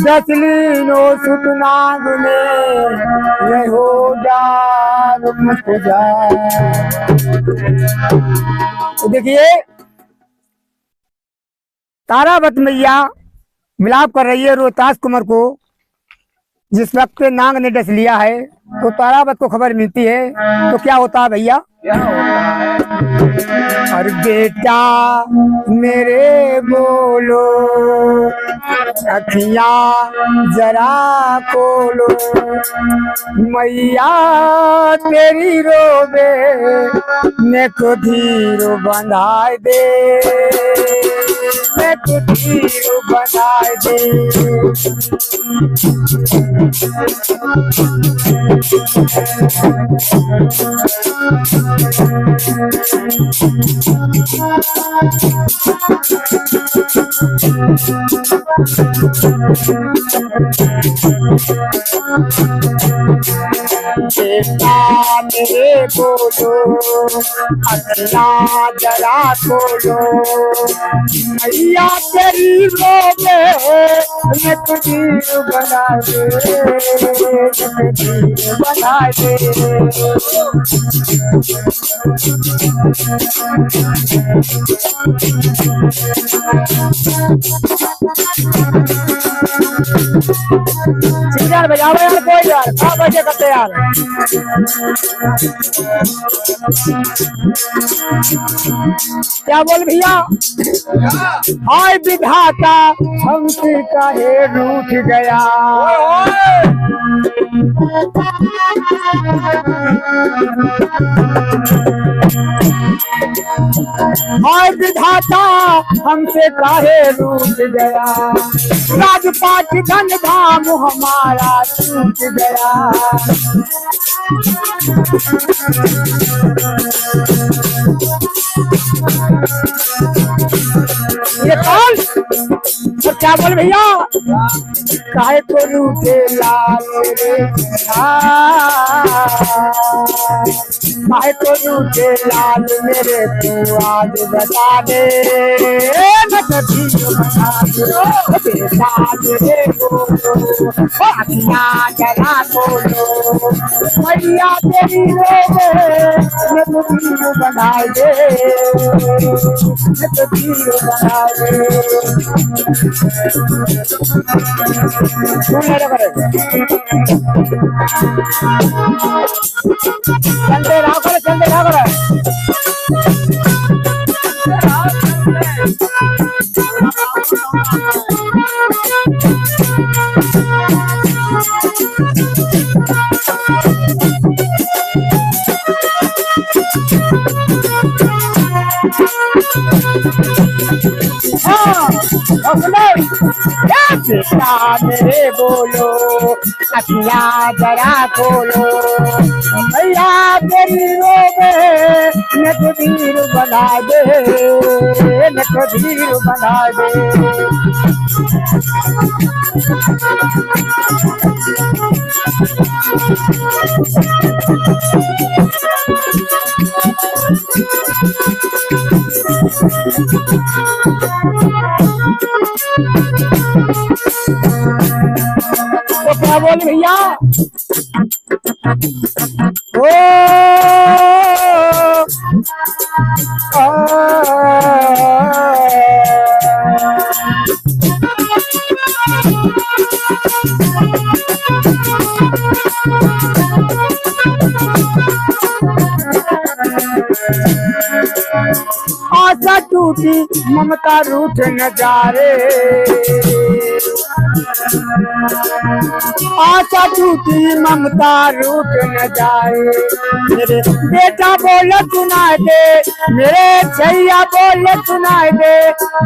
दसलीनो सुतनाग में रहो जाग मुझ जा। तो देखिए तारावत मैया विलाप कर रही है रोहतास कुंवर को। जिस वक्त नाग ने डस लिया है तो तारावत को खबर मिलती है तो क्या होता है भैया? क्या होता है? और बेटा मेरे बोलो अखियाँ जरा खोलो, मैया तेरी रोबे ने को धीरो बंधाए दे, ने को धीरो बनाए दे। बेटा मेरे बोलो अखियाँ जरा खोलो, मैया तेरी रोबे मैं तुझी बना दे, बना दे। यार बजाओ यार कोई यार कहाँ बजे करते यार। क्या बोल भैया? हाय विधाता हमसे काहे रूठ गया, हाय विधाता हमसे काहे रूठ गया, राजपाट धन धाम हमारा छूट गया। ये कौन? तो क्या बोल भैया? काहे को रूठे लाल रे, काहे को रूठे लाल मेरे तू आज बता दे, न कभी बता दे बेटा मेरे बोलो अखियाँ जरा खोलो, मैया तेरी रोबे मैं तुझी बनाए दे, मैं तुझी बनाए दे। चलते रहो करे, चलते रहो करे। बेटा मेरे बोलो अखियाँ जरा खोलो, मैया तेरी रोबे न कबीर बना दे, न कबीर बना दे। तो क्या बोल भैया? ओ आशा टूटी ममता रूठ न जा रे, आशा टूटी ममता रूठ न जाए, मेरे बेटा बोल सुनाए दे, मेरे छैया बोल सुनाए दे,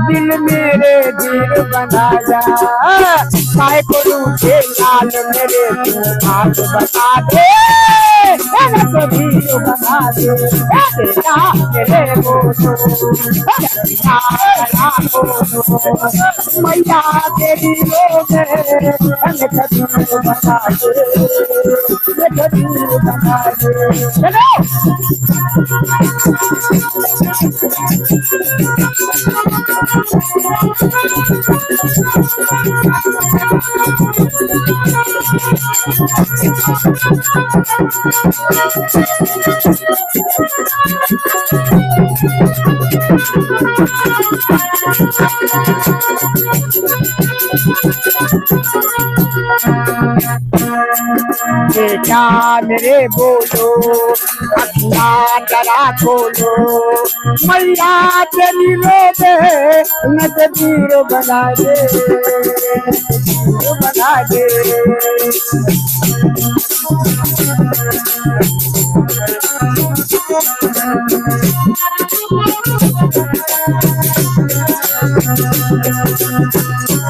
दिल मेरे दिल बना जा, काहे को रूठे लाल मेरे तू हाथ बता दे, कभी बना दे बेटा मेरे बोलो मैया तेरी रोबे कभी बना दे, कभी बना दे। चलो बेटा मेरे बोलो अपना जरा खोलो मैया तेरी रोबे न तबीर बना दे बना दे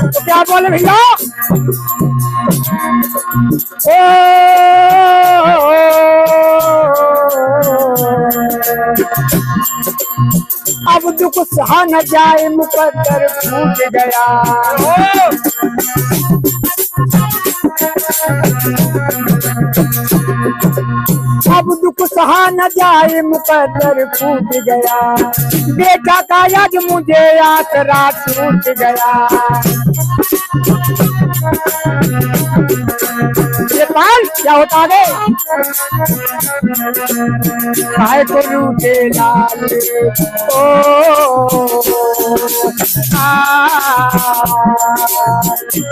तो क्या बोले भैया अब दुख सहा न जाए मुकद्दर फूट गया अब दुख सहा न जाए मुकद्दर फूट गया बेटा का यज मुझे आसरा टूट गया ये पाल क्या होता है काय को रूठे लाल ओ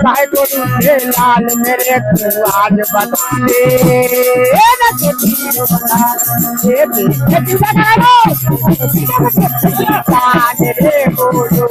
काय को रूठे लाल मेरे को आज बता दे न तो तीर बता दे रे बोलो